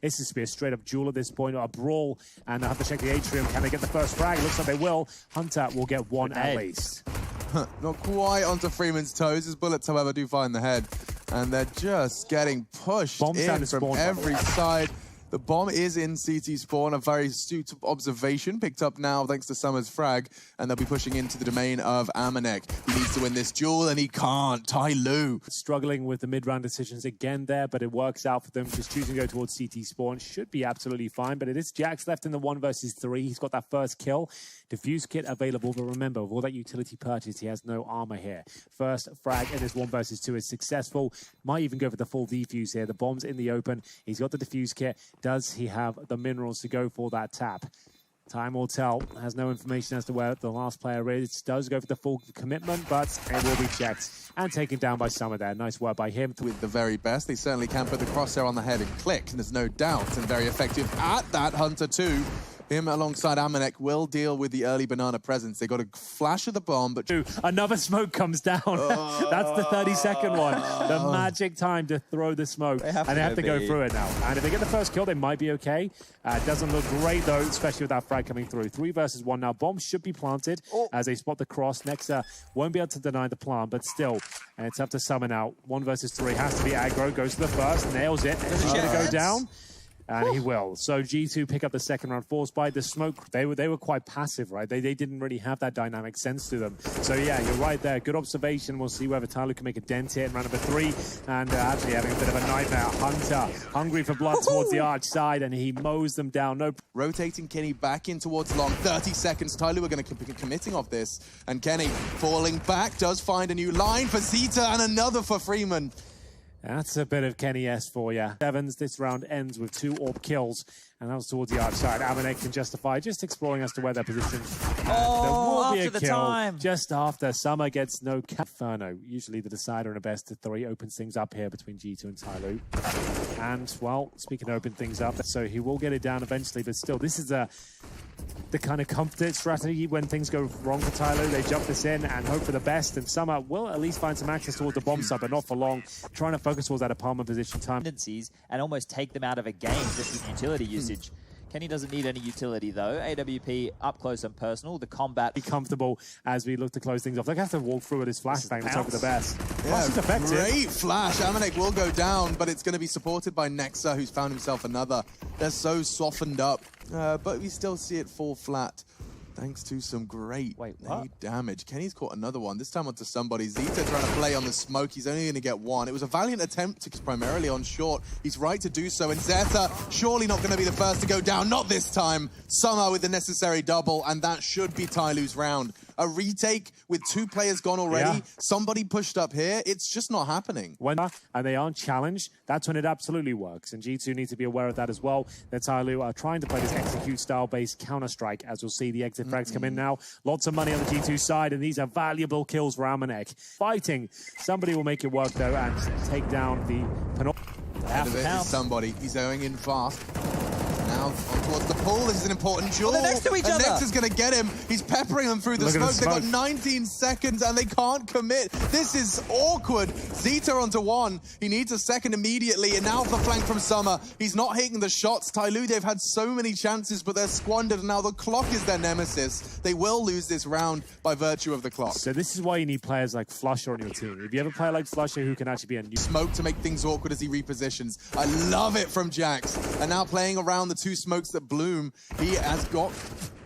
This is to be a straight-up duel at this point, or a brawl, and they'll have to check the atrium. Can they get the first frag? Looks like they will. Hunter will get one at least. Not quite onto Freeman's toes. His bullets, however, do find the head. And they're just getting pushed in from every side. The bomb is in CT spawn, a very astute observation, picked up now thanks to Summer's frag, and they'll be pushing into the domain of Amanek. He needs to win this duel, and he can't. TYLOO. Struggling with the mid-round decisions again there, but it works out for them. Just choosing to go towards CT spawn should be absolutely fine, but it is Jax left in the 1 versus 3. He's got that first kill. Diffuse kit available, but remember, with all that utility purchase, he has no armor here. First frag in this 1 versus 2 is successful. Might even go for the full defuse here. The bomb's in the open. He's got the diffuse kit. Does he have the minerals to go for that tap? Time will tell. Has no information as to where the last player is. Does go for the full commitment, but it will be checked and taken down by Summer there. Nice work by him. With the very best, they certainly can put the crosshair on the head and click, and there's no doubt, and very effective at that. Hunter too. Him alongside Amanek will deal with the early banana presence. They got a flash of the bomb, but another smoke comes down. That's the 32nd one. The magic time to throw the smoke, and they have to go through it now. And if they get the first kill, they might be okay. Doesn't look great though, especially with that frag coming through. 3 versus 1 now. Bomb should be planted as they spot the cross. Nexa won't be able to deny the plant, but still, and it's up to Summer now. 1 versus 3 has to be aggro. Goes to the first, nails it. Is he going to go down? And he will. So G2 pick up the second round, forced by the smoke. They were quite passive, right? They didn't really have that dynamic sense to them. So yeah, you're right there. Good observation. We'll see whether TYLOO can make a dent here in round number 3. And actually having a bit of a nightmare. Hunter, hungry for blood towards the arch side, and he mows them down. No. Rotating Kenny back in towards long. 30 seconds. TYLOO are going to be committing off this. And Kenny falling back does find a new line for Zeta and another for Freeman. That's a bit of KENNYS for you. Sevens, this round ends with 2 AWP kills, and that was towards the arch side. Amanek can justify just exploring as to where they're positioned. There will be a kill just after. Summer gets no cap. Inferno, usually the decider in a best of 3, opens things up here between G2 and TYLOO. And, well, speaking of open things up, so he will get it down eventually, but still, this is the kind of comfort strategy when things go wrong for TYLOO. They jump this in and hope for the best, and Summer will at least find some access towards the bomb site, but not for long. Trying to focus towards that apartment position time. And almost take them out of a game just with utility usage. Kenny doesn't need any utility though. AWP up close and personal. The combat. Be comfortable as we look to close things off. They have to walk through with his flashbang. Let's hope for the best. Yeah, great flash. Amanek will go down, but it's going to be supported by Nexa, who's found himself another. They're so softened up, but we still see it fall flat. Thanks to some great damage. Kenny's caught another one, this time onto somebody. Zeta trying to play on the smoke. He's only going to get 1. It was a valiant attempt primarily on short. He's right to do so. And Zeta, surely not going to be the first to go down. Not this time. Summer with the necessary double, and that should be TYLOO's round. A retake with 2 players gone already. Yeah. Somebody pushed up here. It's just not happening. When and they aren't challenged, that's when it absolutely works. And G2 need to be aware of that as well. That TYLOO are trying to play this execute style-based counter-strike. As we'll see, the exit frags come in now. Lots of money on the G2 side, and these are valuable kills for Amanek. Fighting. Somebody will make it work, though, and take down the penultimate. Somebody. He's going in fast. Now on towards the pool. This is an important duel. They're next to each other. Next is going to get him. He's peppering them through the smoke. They've got 19 seconds and they can't commit. This is awkward. Zeta onto 1. He needs a second immediately. And now the flank from Summer. He's not hitting the shots. TYLOO, they've had so many chances, but they're squandered. Now the clock is their nemesis. They will lose this round by virtue of the clock. So this is why you need players like Flusher on your team. If you have a player like Flusher who can actually be a new smoke to make things awkward as he repositions. I love it from Jax. And now playing around the 2 smokes that bloom, he has got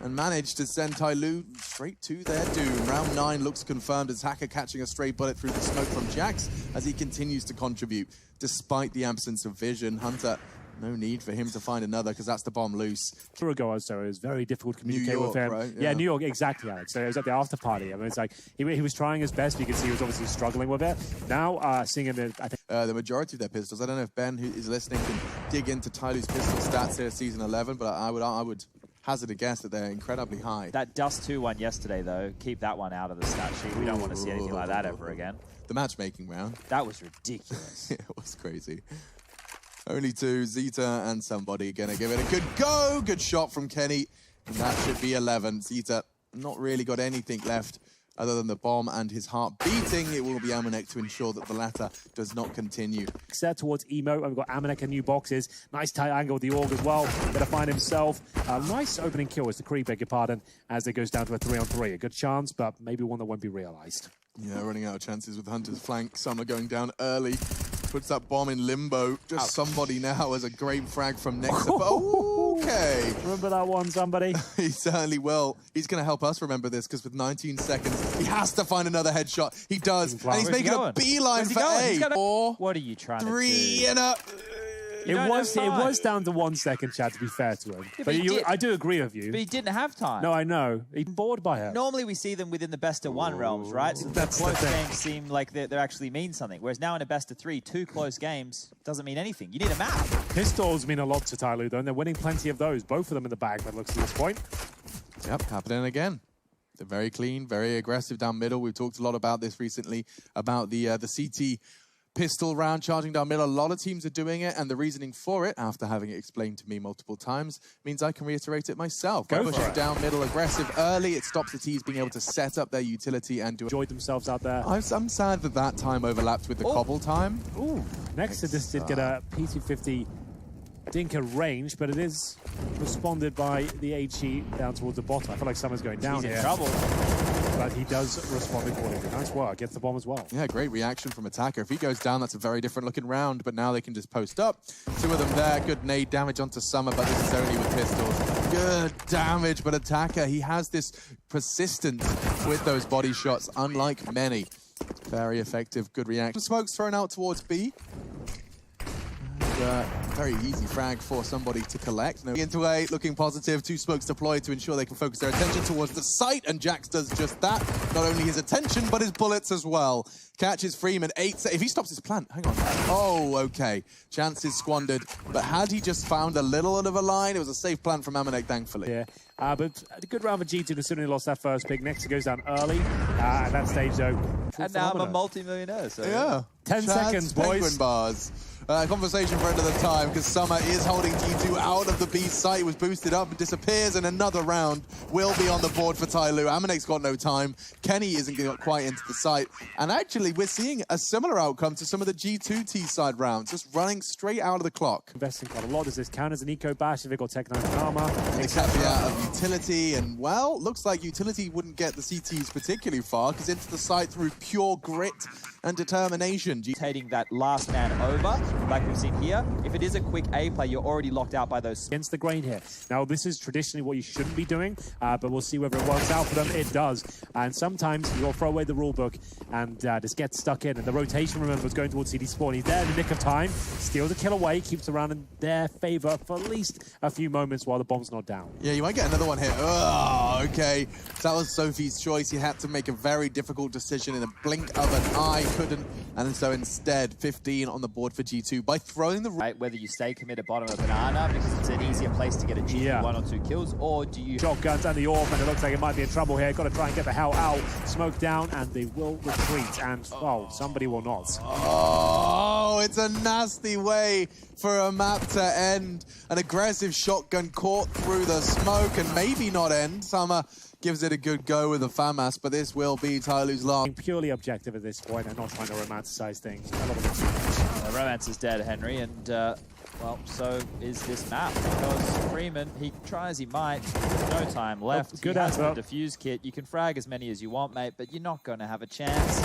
and managed to send TYLOO straight to their doom. Round 9 looks confirmed as Hacker catching a stray bullet through the smoke from Jax as he continues to contribute despite the absence of vision. Hunter, no need for him to find another because that's the bomb loose. Year ago, so it was very difficult to communicate with him. Right? Yeah, New York, exactly, Alex. So it was at the after party. I mean, it's like he was trying his best. You can see he was obviously struggling with it. Now, seeing him, I think the majority of their pistols. I don't know if Ben, who is listening, can dig into TYLOO's pistol stats here, season 11, but I would hazard a guess that they're incredibly high. That Dust 2 one yesterday, though, keep that one out of the stat sheet. We don't want to see anything like that ever again. The matchmaking round. That was ridiculous. It was crazy. Only 2, Zeta and somebody gonna give it a good go. Good shot from Kenny. And that should be 11. Zeta not really got anything left Other than the bomb and his heart beating, it will be Amanek to ensure that the latter does not continue. Set towards Emo, and we've got Amanek and new boxes. Nice tight angle with the Org as well. Gonna find himself a nice opening kill as the Creep, beg your pardon, as it goes down to a 3-on-3. A good chance, but maybe one that won't be realised. Yeah, running out of chances with Hunter's flank. Summer going down early. Puts that bomb in limbo. Just somebody now as a great frag from Nexa. Okay. Remember that one, somebody? He certainly will. He's going to help us remember this because with 19 seconds, he has to find another headshot. He does. And he's making a beeline for A. What are you trying to do? 3 and a... It was down to 1 second, Chad, to be fair to him. Yeah, but I do agree with you. But he didn't have time. No, I know. He's bored by her. Normally we see them within the best of 1 realms, right? So the close games seem like they actually mean something. Whereas now in a best of 3, 2 close games doesn't mean anything. You need a map. Pistols mean a lot to TYLOO, though, and they're winning plenty of those. Both of them in the bag, that looks to this point. Yep, happening again. They're very clean, very aggressive down middle. We've talked a lot about this recently, about the CT pistol round charging down middle. A lot of teams are doing it, and the reasoning for it, after having it explained to me multiple times, means I can reiterate it myself. By pushing down middle aggressive early, it stops the T's being able to set up their utility and do enjoyed themselves out there. I'm sad that that time overlapped with the cobble time. Ooh, Nexa just did get a P250 Dinker range, but it is responded by the HE down towards the bottom. I feel like Summer's going down here. He's in trouble. But he does respond accordingly. Nice work. Gets the bomb as well. Yeah, great reaction from Attacker. If he goes down, that's a very different looking round, but now they can just post up. 2 of them there. Good nade damage onto Summer, but this is only with pistols. Good damage, but Attacker, he has this persistence with those body shots, unlike many. Very effective, good reaction. Smoke's thrown out towards B. Very easy frag for somebody to collect. No, into A, looking positive. 2 smokes deployed to ensure they can focus their attention towards the site, and Jax does just that. Not only his attention, but his bullets as well. Catches Freeman 8. If he stops his plant, hang on. Oh, okay. Chances squandered. But had he just found a little bit of a line, it was a safe plant from Amanek, thankfully. Yeah, but a good round for G2 considering he lost that first pick. Next, goes down early at that stage, though. And now I'm a multi-millionaire. So yeah. 10 seconds, boys. Penguin bars. Conversation for another time, because Summer is holding G2 out of the B site. Was boosted up and disappears, and another round will be on the board for TYLOO. Amanek's got no time. Kenny isn't getting quite into the site. And actually, we're seeing a similar outcome to some of the G2 T-side rounds, just running straight out of the clock. Investing quite a lot. Does this count as an eco bash if it got Tech 9 armor? The caveat of utility, and well, looks like utility wouldn't get the CTs particularly far, because into the site through pure grit and determination. Taking that last man over, like we've seen here. If it is a quick A play, you're already locked out by those. Against the grain here. Now, this is traditionally what you shouldn't be doing, but we'll see whether it works out for them. It does. And sometimes you'll throw away the rule book and just get stuck in. And the rotation, remember, is going towards CD spawn. He's there in the nick of time, steals a kill away, keeps around in their favor for at least a few moments while the bomb's not down. Yeah, you might get another one here. Oh, okay. So that was Sophie's choice. He had to make a very difficult decision in a blink of an eye. Couldn't. And so instead, 15 on the board for G2 by throwing the... Right, whether you stay committed bottom of banana because it's an easier place to get a G2 1 or 2 kills, or do you... Shotguns and the orb, and it looks like it might be in trouble here. Got to try and get the hell out. Smoke down, and they will retreat. And, oh, somebody will not. Oh, it's a nasty way for a map to end. An aggressive shotgun caught through the smoke and maybe not end. Summer gives it a good go with the FAMAS, but this will be TYLOO's last. Purely objective at this point and not trying to romanticize things. The romance is dead, Henry, and well, so is this map, because Freeman, he try as he might, there's no time left. Good he has answer. the defuse kit. You can frag as many as you want, mate, but you're not going to have a chance.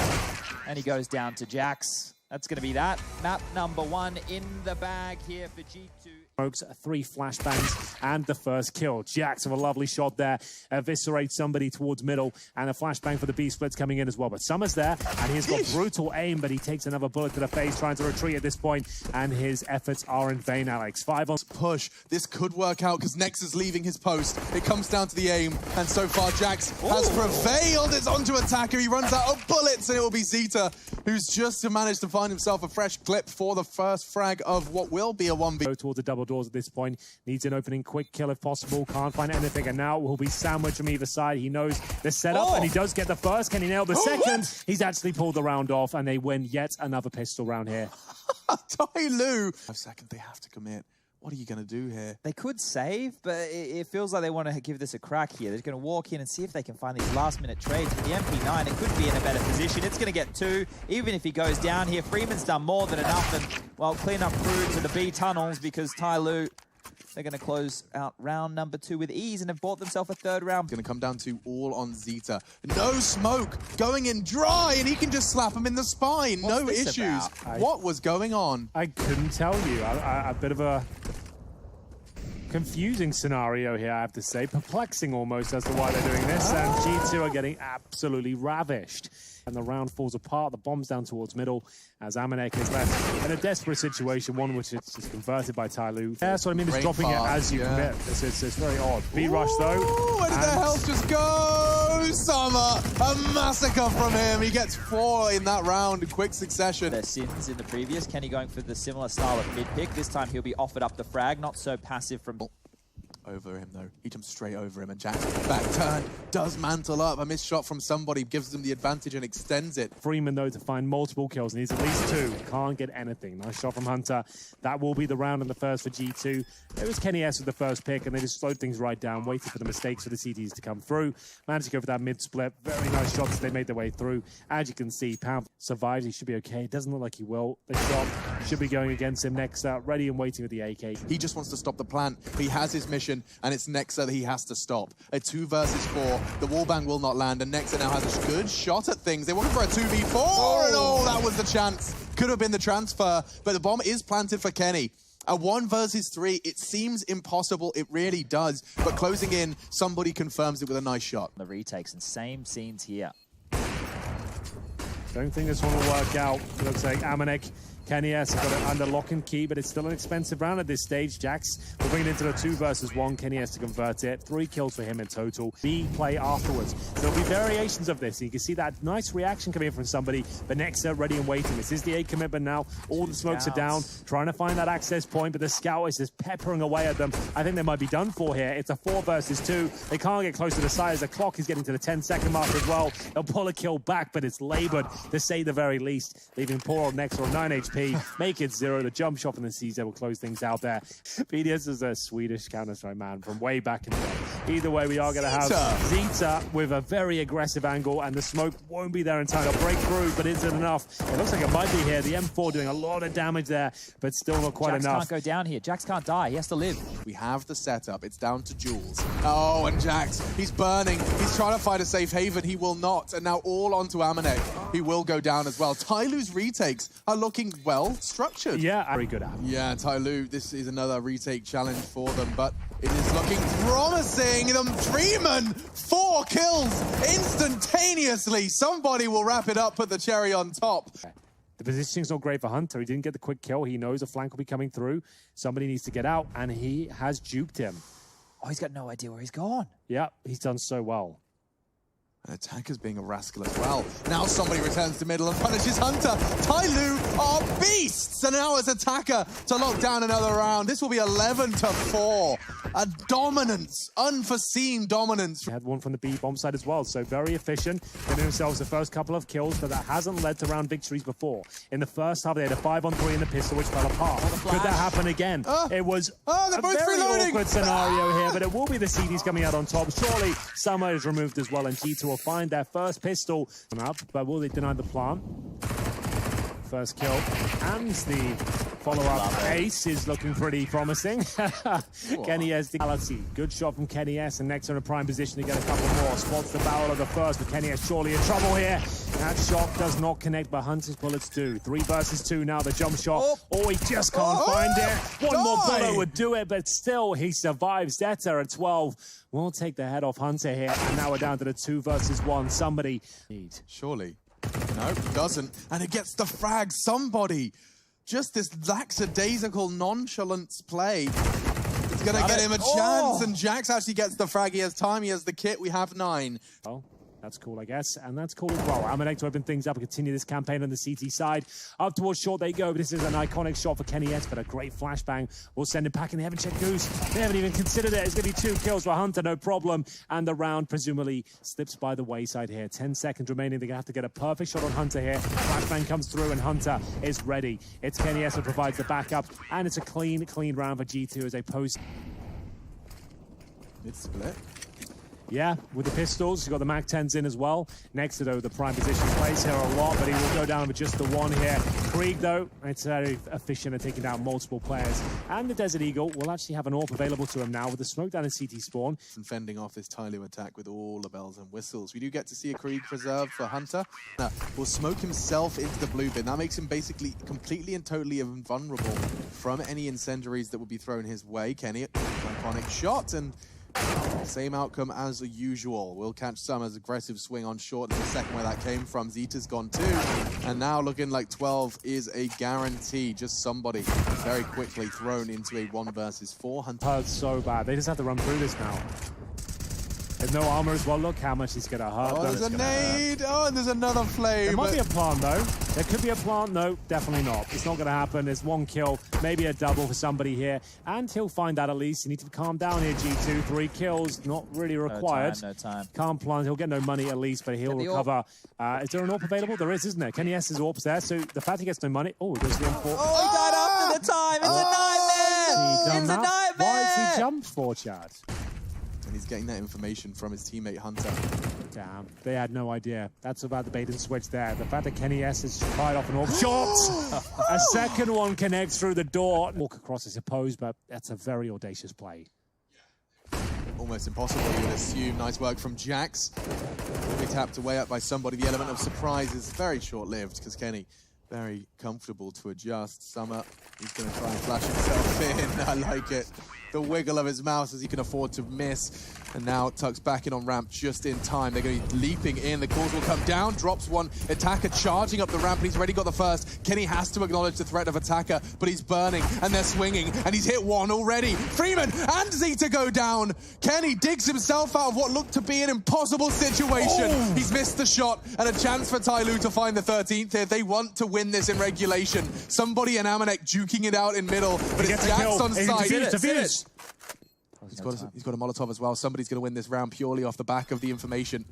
And he goes down to Jax. That's going to be that. Map number 1 in the bag here for G2. Smokes, 3 flashbangs, and the first kill. Jax with a lovely shot there. Eviscerates somebody towards middle, and a flashbang for the B splits coming in as well. But Summer's there, and he's got brutal aim, but he takes another bullet to the face, trying to retreat at this point, and his efforts are in vain, Alex. 5 on... Push. This could work out, because Nex is leaving his post. It comes down to the aim, and so far Jax has prevailed. It's onto Attacker. He runs out of bullets, and it will be Zeta, who's just managed to find himself a fresh clip for the first frag of what will be a 1v. Go towards the double doors at this point. Needs an opening quick kill if possible. Can't find anything, and now will be sandwiched from either side. He knows the setup, and he does get the first. Can he nail the second? What? He's actually pulled the round off, and they win yet another pistol round here. TYLOO. 5 seconds, they have to commit. What are you going to do here? They could save, but it feels like they want to give this a crack here. They're going to walk in and see if they can find these last-minute trades. With the MP9, it could be in a better position. It's going to get 2, even if he goes down here. Freeman's done more than enough, and, well, clean up crew to the B tunnels because TYLOO, they're going to close out round number 2 with ease and have bought themselves a 3rd round. Going to come down to all on Zeta. No smoke, going in dry, and he can just slap him in the spine. What's no this issues. What was going on? I couldn't tell you. A bit of a confusing scenario here, I have to say. Perplexing almost as to why they're doing this. And G2 are getting absolutely ravished. And the round falls apart. The bomb's down towards middle as Amanek is left in a desperate situation, one which is just converted by TYLOO. Yeah, so I mean, it's dropping it as you commit. It's very odd. B-rush, though. Where did the health just go? Summer, a massacre from him. He gets 4 in that round in quick succession. Their sins in the previous. Kenny going for the similar style of mid-pick. This time he'll be offered up the frag. Not so passive from... Over him, though. He jumps straight over him, and Jack's back turn does mantle up. A missed shot from somebody gives them the advantage and extends it. Freeman, though, to find multiple kills. Needs at least 2. Can't get anything. Nice shot from Hunter. That will be the round in the first for G2. It was KENNYS with the first pick, and they just slowed things right down, waited for the mistakes for the CTs to come through. Managed to go for that mid-split. Very nice shots as they made their way through. As you can see, Pound survives. He should be okay. Doesn't look like he will. The shot should be going against him next up. Ready and waiting with the AK. He just wants to stop the plant. He has his mission, and it's Nexa that he has to stop. A 2 versus 4. The wallbang will not land, and Nexa now has a good shot at things. They wanted for a 2v4, and oh, that was the chance. Could have been the transfer, but the bomb is planted for Kenny. A 1 versus 3, it seems impossible, it really does, but closing in, somebody confirms it with a nice shot. The retakes and same scenes here. Don't think this one will work out. It looks like Amanek, KENNYS have got it under lock and key, but it's still an expensive round at this stage. Jax will bring it into the 2 versus 1. KENNYS to convert it. 3 kills for him in total. B play afterwards. So there'll be variations of this. You can see that nice reaction coming in from somebody. The Nexa ready and waiting. This is the A commitment now. All the smokes are down, trying to find that access point, but the scout is just peppering away at them. I think they might be done for here. It's a 4 versus 2. They can't get close to the side as the clock is getting to the 10-second mark as well. They'll pull a kill back, but it's labored to say the very least. Leaving poor old Nexa on 9 HP. Make it 0. The jump shot from the CZ will close things out there. BDS is a Swedish Counter-Strike man from way back in the day. Either way, we are going to have Zeta with a very aggressive angle, and the smoke won't be there in time. They'll break through, but is it enough? It looks like it might be here. The M4 doing a lot of damage there, but still not quite enough. Jax can't go down here. Jax can't die. He has to live. We have the setup. It's down to Jules. Oh, and Jax, he's burning. He's trying to find a safe haven. He will not. And now all onto Amanek. He will go down as well. TYLOO's retakes are looking well structured. Yeah, very good at. Yeah, TYLOO, this is another retake challenge for them, but it is looking promising. Freeman, 4 kills instantaneously. Somebody will wrap it up, put the cherry on top. The positioning's not great for Hunter. He didn't get the quick kill. He knows a flank will be coming through. Somebody needs to get out, and he has juked him. Oh, he's got no idea where he's gone. Yeah, he's done so well. And Attacker's being a rascal as well. Now somebody returns to middle and punishes Hunter. TYLOO are beasts! And now it's Attacker to lock down another round. This will be 11-4. A dominance, unforeseen dominance. He had one from the B bomb side as well, so very efficient. Getting themselves the first couple of kills, but that hasn't led to round victories before. In the first half, they had a 5-on-3 in the pistol, which fell apart. Could that happen again? It was a very awkward scenario here, but it will be the CDs coming out on top. Surely Summer is removed as well, and G2 will find their first pistol up, but will they deny the plant? First kill, and the follow-up ace is looking pretty promising. KENNYS, good shot from KENNYS, and next on a prime position to get a couple more. Spots the barrel of the first, but KENNYS surely in trouble here. That shot does not connect, but Hunter's bullets do. 3 versus 2 now, the jump shot. Oh, he just can't find it. One more bullet would do it, but still he survives. Zeta at 12 will take the head off Hunter here, and now we're down to the 2 versus 1. Somebody need. Surely. No, it doesn't. And it gets the frag. Somebody. Just this lackadaisical nonchalance play. It's going to get him a chance. And Jax actually gets the frag. He has time. He has the kit. We have 9. Oh, That's cool, I guess, and that's cool as well. Américaine to open things up and continue this campaign on the CT side. Up towards short they go. This is an iconic shot for KENNYS, but a great flashbang will send him packing. They haven't checked Goose. They haven't even considered it. It's going to be 2 kills for Hunter, no problem. And the round presumably slips by the wayside here. 10 seconds remaining. They're going to have to get a perfect shot on Hunter here. Flashbang comes through, and Hunter is ready. It's KENNYS who provides the backup, and it's a clean round for G2 as they post. Mid split. Yeah, with the pistols, you've got the MAC-10s in as well. Next to, though, the prime position plays here a lot, but he will go down with just the one here. Krieg, though, it's very efficient at taking down multiple players. And the Desert Eagle will actually have an AWP available to him now with the smoke down in CT spawn. And fending off his TYLOO attack with all the bells and whistles. We do get to see a Krieg preserved for Hunter. Will smoke himself into the blue bin. That makes him basically completely and totally invulnerable from any incendiaries that would be thrown his way. Kenny, iconic shot, and same outcome as usual. We'll catch Summer's aggressive swing on short in a second where that came from. Zeta's gone too. And now looking like 12 is a guarantee. Just somebody very quickly thrown into a 1 versus 4. Hurts so bad. They just have to run through this now. There's no armor as well. Look how much he's going to hurt. Oh, there's a nade. Oh, and there's another flame. There might be a plant, though. There could be a plant. No, definitely not. It's not going to happen. There's 1 kill, maybe a double for somebody here. And he'll find that at least. You need to calm down here, G2. 3 kills, not really required. No time. Can't plant. He'll get no money at least, but he'll recover. Is there an AWP available? There is, isn't there? KENNYS' AWP's there, so the fact he gets no money. Oh, he goes to the M4. Oh, he died after the time. It's a nightmare. It's a nightmare. Why has he jumped for, Chad? And he's getting that information from his teammate Hunter. Damn, they had no idea. That's about the bait and switch there. The fact that KENNYS has fired off an AWP shot. A second one connects through the door. Walk across, I suppose, but that's a very audacious play. Almost impossible, you would assume. Nice work from Jax. Be tapped away up by somebody. The element of surprise is very short-lived because Kenny very comfortable to adjust. Summer, he's going to try and flash himself in. I like it. The wiggle of his mouse as he can afford to miss. And now tucks back in on ramp just in time. They're going to be leaping in. The calls will come down. Drops one attacker charging up the ramp, and he's already got the first. Kenny has to acknowledge the threat of attacker, but he's burning, and they're swinging, and he's hit 1 already. Freeman and Zeta go down. Kenny digs himself out of what looked to be an impossible situation. Oh. He's missed the shot, and a chance for TYLOO to find the 13th here. They want to win this in regulation. Somebody in Américaine duking it out in middle, but it's Jax on site. He's got a Molotov as well. Somebody's going to win this round purely off the back of the information.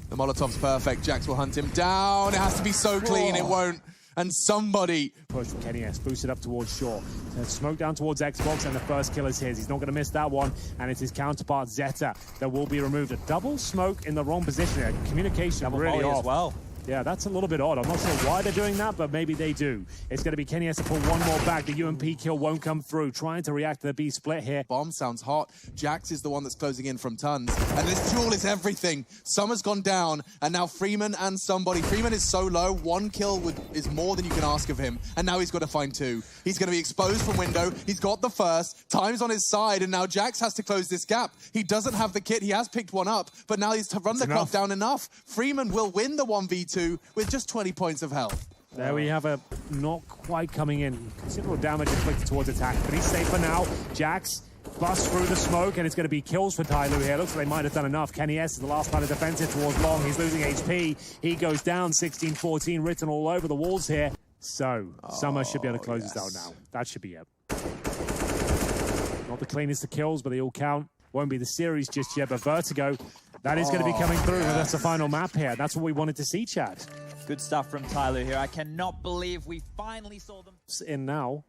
The Molotov's perfect. Jax will hunt him down. It has to be so clean. It won't. And somebody... Push from KENNYS, boosted up towards short. Smoke down towards Xbox, and the first kill is his. He's not going to miss that one. And it's his counterpart, Zeta, that will be removed. A double smoke in the wrong position there. Communication double really off. As well. Yeah, that's a little bit odd. I'm not sure why they're doing that, but maybe they do. It's going to be KENNYS to pull 1 more back. The UMP kill won't come through. Trying to react to the B split here. Bomb sounds hot. Jax is the one that's closing in from tons. And this duel is everything. Summer's gone down, and now Freeman and somebody. Freeman is so low. 1 kill is more than you can ask of him. And now he's got to find 2. He's going to be exposed from window. He's got the first. Time's on his side, and now Jax has to close this gap. He doesn't have the kit. He has picked 1 up, but now he's to run the clock down enough. Freeman will win the 1v2 with just 20 points of health. There we have a not quite coming in. Considerable damage inflicted towards attack, but he's safe for now. Jax busts through the smoke, and it's going to be kills for TYLOO here. Looks like they might have done enough. KENNYS is the last part of defensive towards long. He's losing HP. He goes down 16-14, written all over the walls here. So, Summer should be able to close this out now. That should be it. Not the cleanest of kills, but they all count. Won't be the series just yet, but Vertigo, that is going to be coming through. Yes. That's the final map here. That's what we wanted to see, Chad. Good stuff from TYLOO here. I cannot believe we finally saw them. In now,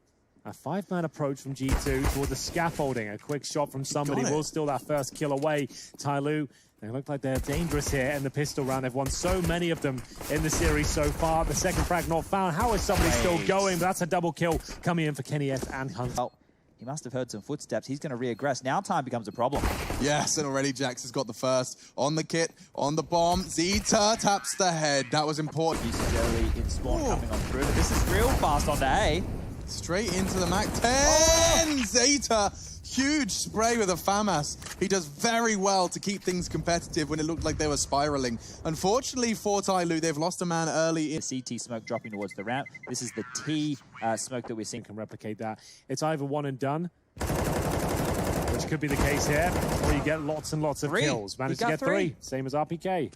a 5-man approach from G2 towards the scaffolding. A quick shot from somebody will steal that first kill away. TYLOO, they look like they're dangerous here in the pistol round. They've won so many of them in the series so far. The second frag not found. How is somebody still going? But that's a double kill coming in for KENNYS and Hunter. Oh, he must have heard some footsteps. He's going to reaggress. Now time becomes a problem. Yes, and already Jax has got the first on the kit, on the bomb. Zeta taps the head. That was important. Usually in spawn coming on through, but this is real fast on to A. Straight into the MAC-10. Zeta, huge spray with a FAMAS. He does very well to keep things competitive when it looked like they were spiraling. Unfortunately for TYLOO, they've lost a man early. The CT smoke dropping towards the ramp. This is the T smoke that we're seeing. Can replicate that. It's either one and done, which could be the case here, or you get lots and lots of kills. Managed to get 3, same as RPK.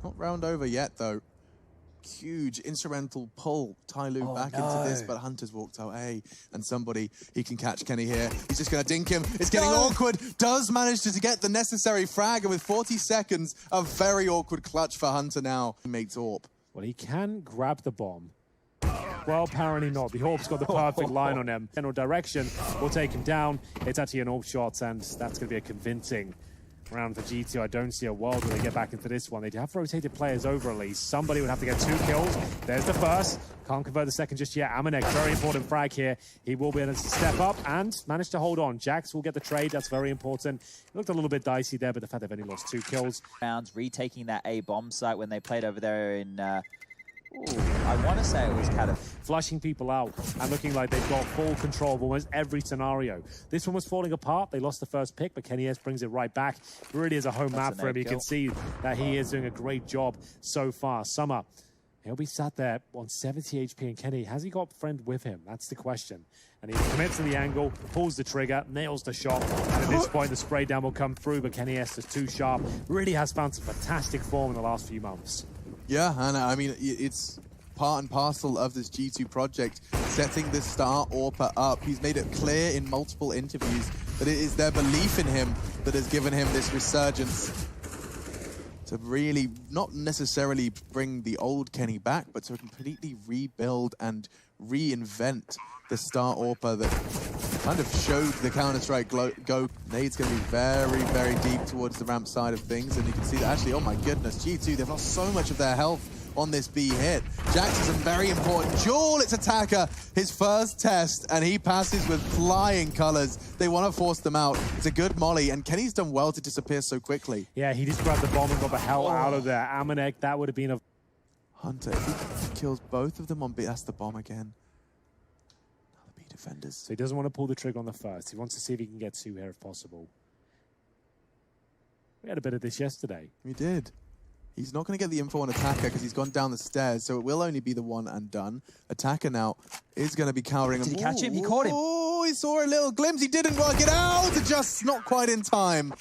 Not round over yet, though. Huge instrumental pull TYLOO back into this, but Hunter's walked out A, and somebody, he can catch Kenny here. He's just going to dink him. It's getting awkward. Does manage to get the necessary frag, and with 40 seconds, a very awkward clutch for Hunter now. He makes AWP. Well, he can grab the bomb. Well, apparently not. The AWP's got the perfect line on him. General direction will take him down. It's actually an AWP shot, and that's going to be a convincing round for G2. I don't see a world where they get back into this one. They'd have rotated players over at least. Somebody would have to get 2 kills. There's the first. Can't convert the second just yet. américaine, very important frag here. He will be able to step up and manage to hold on. Jax will get the trade. That's very important. It looked a little bit dicey there, but the fact they've only lost 2 kills. Rounds retaking that A bomb site when they played over there in... I want to say it was kind of flushing people out and looking like they've got full control of almost every scenario. This one was falling apart. They lost the first pick, but KENNYS brings it right back. It really is a home map for him. You can see that he is doing a great job so far. Summer, he'll be sat there on 70 HP, and Kenny, has he got a friend with him? That's the question. And he commits to the angle, pulls the trigger, nails the shot, and at this point the spray down will come through, but KENNYS is too sharp. Really has found some fantastic form in the last few months. Yeah, and I mean, it's part and parcel of this G2 project, setting this star AWPer up. He's made it clear in multiple interviews that it is their belief in him that has given him this resurgence to really not necessarily bring the old Kenny back, but to completely rebuild and reinvent the star AWPer that kind of showed the Counter-Strike go. Nade's going to be very, very deep towards the ramp side of things, and you can see that actually, oh my goodness, G2, they've lost so much of their health on this B hit. Jax is a very important duel. It's Attacker, his first test, and he passes with flying colors. They want to force them out. It's a good molly, and Kenny's done well to disappear so quickly. Yeah, he just grabbed the bomb and got the hell out of there. américaine, that would have been a... Hunter, if he kills both of them on B, that's the bomb again. Another B defenders. So he doesn't want to pull the trigger on the first. He wants to see if he can get 2 here if possible. We had a bit of this yesterday. We did. He's not going to get the info on Attacker because he's gone down the stairs, so it will only be the one and done. Attacker now is going to be cowering him. Did he catch him? He caught him. Oh, he saw a little glimpse. He didn't work it out. Just not quite in time.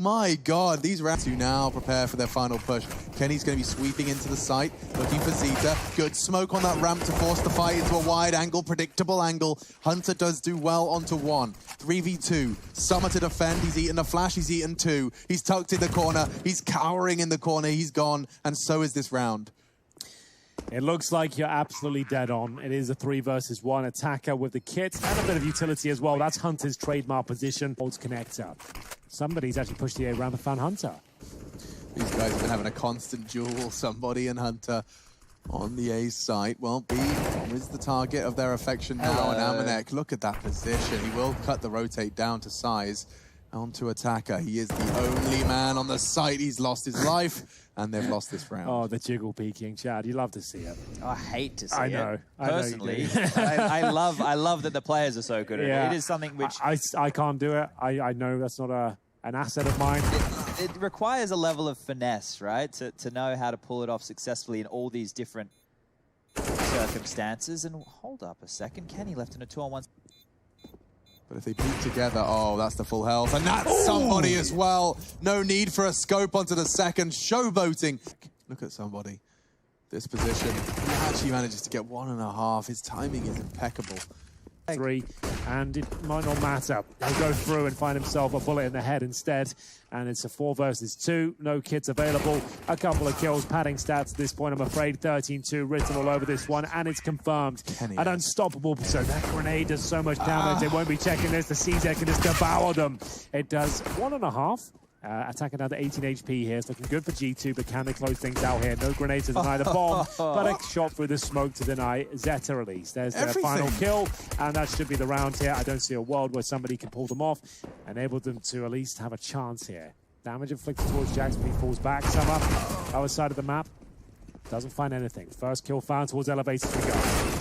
My God, these rounds who now prepare for their final push. Kenny's going to be sweeping into the site, looking for Zeta. Good smoke on that ramp to force the fight into a wide angle, predictable angle. Hunter does do well onto 1. 3v2. Summer to defend. He's eaten a flash. He's eaten 2. He's tucked in the corner. He's cowering in the corner. He's gone. And so is this round. It looks like you're absolutely dead on. It is a 3 versus 1 Attacker with the kit and a bit of utility as well. That's Hunter's trademark position. Holds connector. Somebody's actually pushed the A ramp and found Hunter. These guys have been having a constant duel, somebody and Hunter on the A site. Well, B is the target of their affection now, and américaine, look at that position. He will cut the rotate down to size. Onto Attacker. He is the only man on the site. He's lost his life, and they've lost this round. Oh, the jiggle peeking, Chad. You love to see it. I hate to see it. I know. Personally, I love that the players are so good at it. It is something which... I can't do it. I know that's not an asset of mine. It requires a level of finesse, right? To know how to pull it off successfully in all these different circumstances. And hold up a second. Kenny left in a 2-on-1. But if they peek together, oh, that's the full health. And that's somebody as well. No need for a scope onto the second. Showboating. Look at somebody. This position. He actually manages to get 1.5. His timing is impeccable. 3, and it might not matter. He'll go through and find himself a bullet in the head instead. And it's a 4 versus 2. No kits available. A couple of kills. Padding stats at this point, I'm afraid. 13-2 written all over this one. And it's confirmed. An unstoppable. So that grenade does so much damage. They won't be checking this. The CZ can just devour them. It does 1.5. Attacking down to 18 HP here. It's looking good for G2, but can they close things out here? No grenades to deny the bomb, but a shot through the smoke to deny Zeta release. There's their final kill, and that should be the round here. I don't see a world where somebody can pull them off, enable them to at least have a chance here. Damage inflicted towards Jax, but he falls back. Summer, other side of the map, doesn't find anything. First kill found towards elevators we go.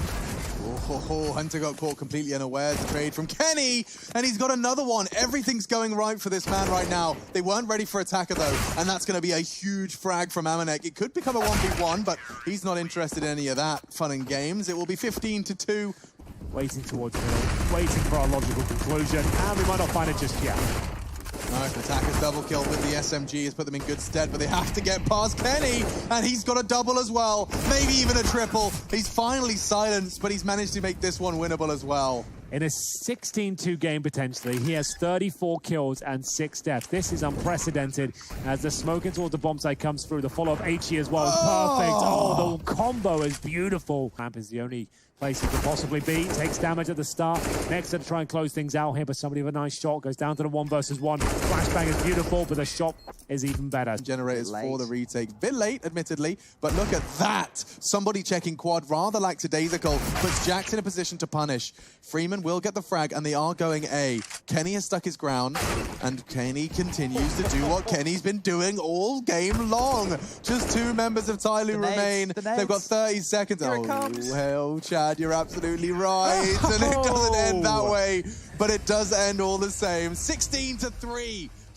Oh, Hunter got caught completely unaware. The trade from Kenny, and he's got another one. Everything's going right for this man right now. They weren't ready for Attacker, though, and that's going to be a huge frag from américaine. It could become a 1v1, but he's not interested in any of that fun and games. It will be 15-2. Waiting towards middle, waiting for our logical conclusion, and we might not find it just yet. Nice, attackers double kill with the SMG has put them in good stead, but they have to get past Kenny, and he's got a double as well, maybe even a triple. He's finally silenced, but he's managed to make this one winnable as well. In a 16-2 game, potentially, he has 34 kills and 6 deaths. This is unprecedented as the smoke into the bomb site comes through. The follow-up HE as well is perfect. Oh, the combo is beautiful. Ramp is the only place he could possibly be. Takes damage at the start. Next to try and close things out here, but somebody with a nice shot goes down to the 1 versus 1. Flashbang is beautiful, but the shot is even better. Generators for the retake. Bit late, admittedly, but look at that. Somebody checking quad rather lackadaisical, puts Jax in a position to punish. Freeman will get the frag, and they are going A. Kenny has stuck his ground, and Kenny continues to do what Kenny's been doing all game long. Just 2 members of TYLOO remain. They've got 30 seconds. Here it comes. Oh, hell, Chad, you're absolutely right. And it doesn't end that way, but it does end all the same. 16-3.